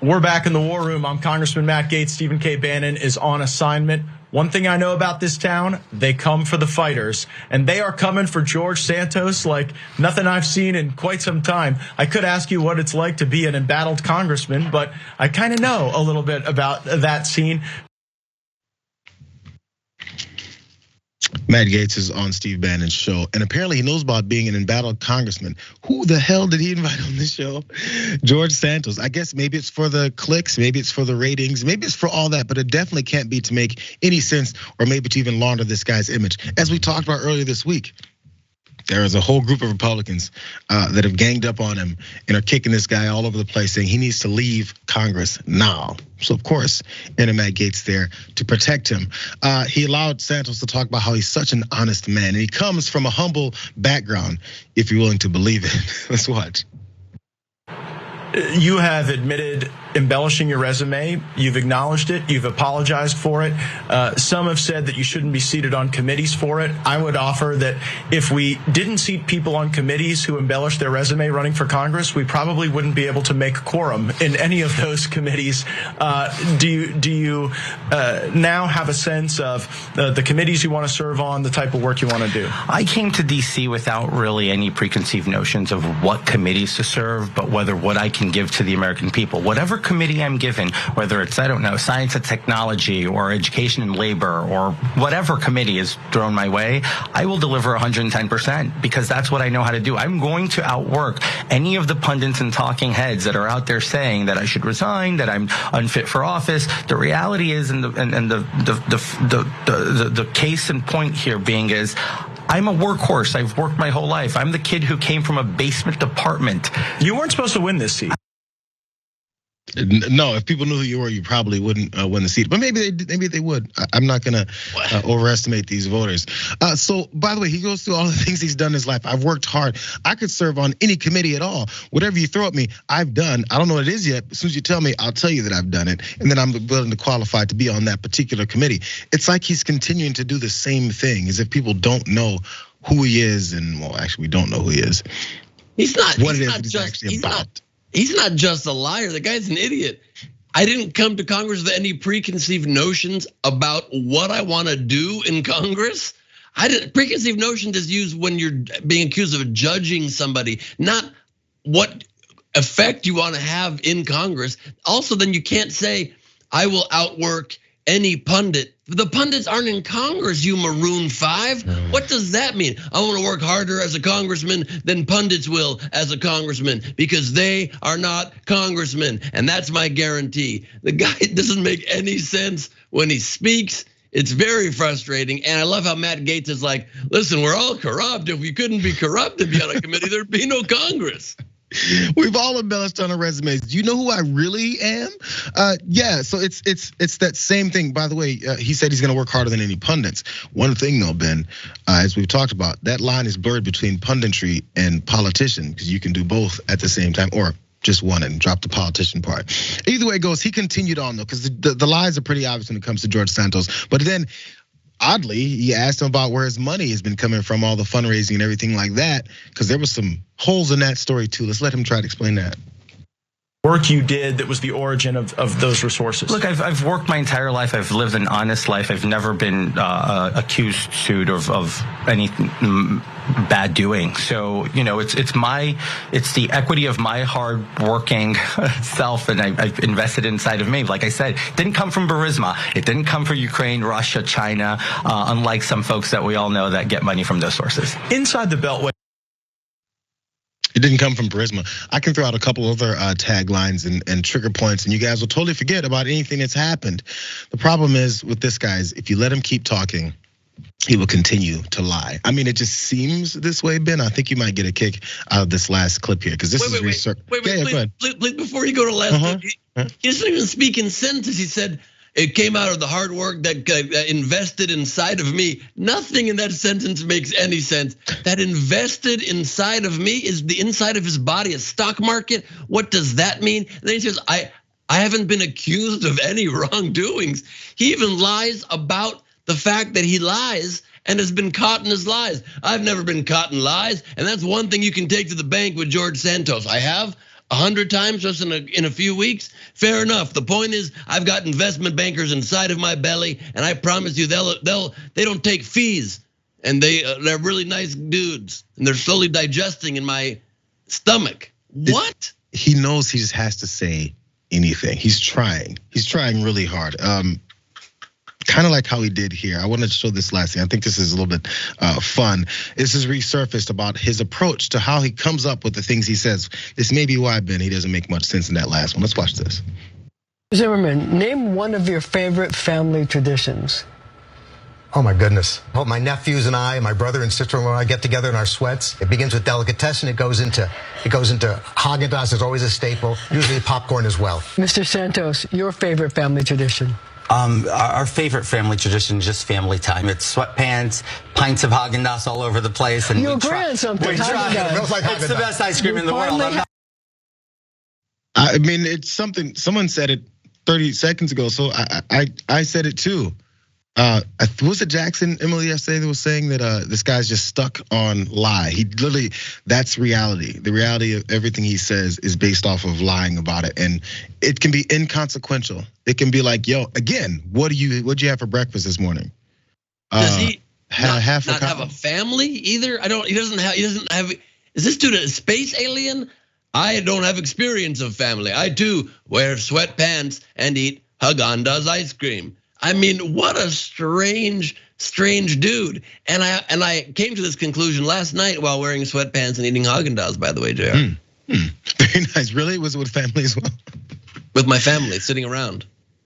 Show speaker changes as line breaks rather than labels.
We're back in the war room. I'm Congressman Matt Gaetz. Stephen K. Bannon is on assignment. One thing I know about this town, they come for the fighters, and they are coming for George Santos like nothing I've seen in quite some time. I could ask you what it's like to be an embattled congressman, but I kind of know a little bit about that scene.
Matt Gaetz is on Steve Bannon's show, and apparently he knows about being an embattled congressman. Who the hell did he invite on this show? George Santos. I guess maybe it's for the clicks, maybe it's for the ratings, maybe it's for all that, but it definitely can't be to make any sense or maybe to even launder this guy's image. As we talked about earlier this week, there is a whole group of Republicans that have ganged up on him and are kicking this guy all over the place, saying he needs to leave Congress now. So of course, Matt Gaetz there to protect him. He allowed Santos to talk about how he's such an honest man, and he comes from a humble background, if you're willing to believe it. Let's watch.
You have admitted embellishing your resume. You've acknowledged it. You've apologized for it. Some have said that you shouldn't be seated on committees for it. I would offer that if we didn't seat people on committees who embellish their resume running for Congress, we probably wouldn't be able to make quorum in any of those committees. Do you now have a sense of the committees you want to serve on, the type of work you want to do?
I came to DC without really any preconceived notions of what committees to serve, but whether what I can give to the American people. Whatever committee I'm given, whether it's, I don't know, science and technology or education and labor or whatever committee is thrown my way, I will deliver 110% because that's what I know how to do. I'm going to outwork any of the pundits and talking heads that are out there saying that I should resign, that I'm unfit for office. The reality is, and the case in point here being is, I'm a workhorse. I've worked my whole life. I'm the kid who came from a basement department.
You weren't supposed to win this seat.
No, if people knew who you were, you probably wouldn't win the seat. But maybe they would. I'm not gonna overestimate these voters. So, by the way, he goes through all the things he's done in his life. I've worked hard. I could serve on any committee at all. Whatever you throw at me, I've done. I don't know what it is yet. As soon as you tell me, I'll tell you that I've done it, and then I'm willing to qualify to be on that particular committee. It's like he's continuing to do the same thing, as if people don't know who he is, and well, actually, we don't know who he is.
He's not.
What
he's
it is
not
he's
just,
actually
he's
about.
Not, he's not just a liar. The guy's an idiot. I didn't come to Congress with any preconceived notions about what I want to do in Congress. Preconceived notions is used when you're being accused of judging somebody, not what effect you want to have in Congress. Also, then you can't say, I will outwork any pundit. The pundits aren't in Congress, you Maroon 5. What does that mean? I want to work harder as a congressman than pundits will as a congressman because they are not congressmen. And that's my guarantee. The guy doesn't make any sense when he speaks. It's very frustrating. And I love how Matt Gaetz is like, listen, we're all corrupt. If we couldn't be corrupt and be on a committee, there'd be no Congress.
We've all embellished on our resumes. Do you know who I really am? Yeah, so it's that same thing. By the way, he said he's gonna work harder than any pundits. One thing though, Ben, as we've talked about, that line is blurred between punditry and politician because you can do both at the same time, or just one and drop the politician part. Either way it goes, he continued on though, because the lies are pretty obvious when it comes to George Santos. But then, oddly, he asked him about where his money has been coming from, all the fundraising and everything like that, because there was some holes in that story too. Let's let him try to explain that.
Work you did that was the origin of those resources.
Look, I've worked my entire life. I've lived an honest life. I've never been accused, sued of anything bad doing. So it's the equity of my hard working self, and I've invested inside of me. Like I said, it didn't come from Burisma. It didn't come from Ukraine, Russia, China. Unlike some folks that we all know that get money from those sources.
Inside the Beltway.
It didn't come from Burisma. I can throw out a couple other taglines and trigger points, and you guys will totally forget about anything that's happened. The problem is with this guy is if you let him keep talking, he will continue to lie. I mean, it just seems this way, Ben. I think you might get a kick out of this last clip here because this is research.
Wait, please, before you go to last clip, he doesn't even speak in sentences. He said, it came out of the hard work that invested inside of me. Nothing in that sentence makes any sense. That invested inside of me is the inside of his body, a stock market. What does that mean? And then he says, I haven't been accused of any wrongdoings. He even lies about the fact that he lies and has been caught in his lies. I've never been caught in lies. And that's one thing you can take to the bank with George Santos. I have 100 times just in a few weeks? Fair enough. The point is, I've got investment bankers inside of my belly, and I promise you, they don't take fees, and they're really nice dudes, and they're slowly digesting in my stomach. What?
He knows he just has to say anything. He's trying really hard. Kind of like how he did here. I wanted to show this last thing. I think this is a little bit fun. This is resurfaced about his approach to how he comes up with the things he says. This may be why, Ben, he doesn't make much sense in that last one. Let's watch this.
Zimmerman, name one of your favorite family traditions.
Oh my goodness. Well, my nephews and I, my brother and sister-in-law and I get together in our sweats. It begins with delicatessen, it goes into Haagen-Dazs is always a staple, usually popcorn as well.
Mr. Santos, your favorite family tradition.
Our favorite family tradition is just family time. It's sweatpants, pints of Haagen-Dazs all over the place. And
You're agreeing something.
We try. It's the best ice cream in the world.
I mean, it's something, someone said it 30 seconds ago, so I said it too. Was it Jackson, Emily, yesterday that was saying that this guy's just stuck on lie. He literally, that's reality. The reality of everything he says is based off of lying about it. And it can be inconsequential. It can be like, yo, again, what'd you have for breakfast this morning?
Does he not have a family either? He doesn't have, is this dude a space alien? I don't have experience of family. I too wear sweatpants and eat Haagen-Dazs ice cream. I mean, what a strange dude. And I came to this conclusion last night while wearing sweatpants and eating Haagen-Dazs, by the way, Jayar.
Very nice. Really? Was it with family as well?
With my family, sitting around.